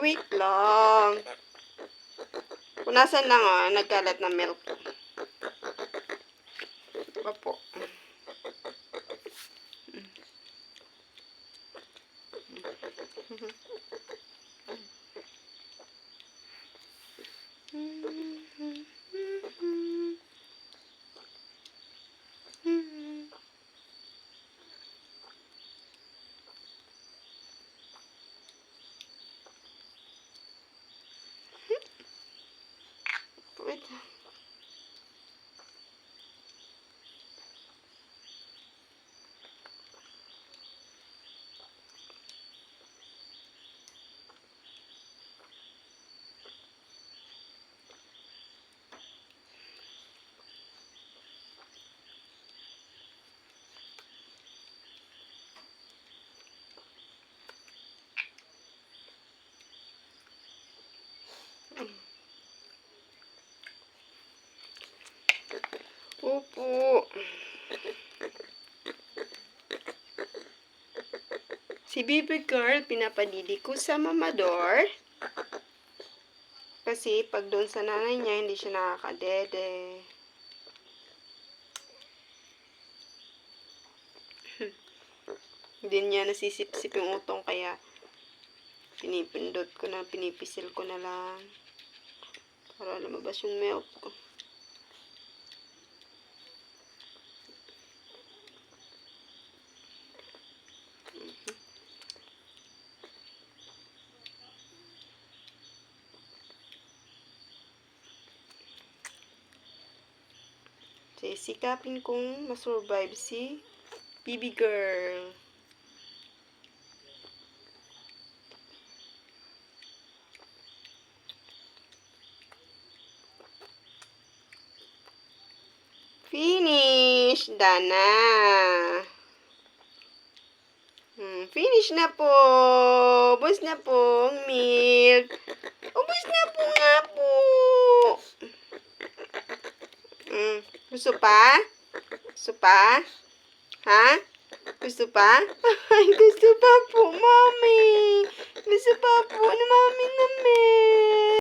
wait lang. Punasan lang, nagkalat na milk. Opo. Wait. Opo. Si baby girl, pinapadidi ko sa mamador. Kasi pag doon sa nanay niya, hindi siya nakakadede. Hindi niya nasisip-sip yung utong, kaya pinipindot ko na, pinipisil ko na lang. Para lumabas yung milk ko. Sisikapin kong masurvive si baby girl. Finish! Dana! Finish na po! Ubus na po ang milk. Ubus na po nga po! Gusto pa? Gusto pa? Ha? Gusto pa? Ay, gusto pa po, mami. Gusto pa po ni mami na milk.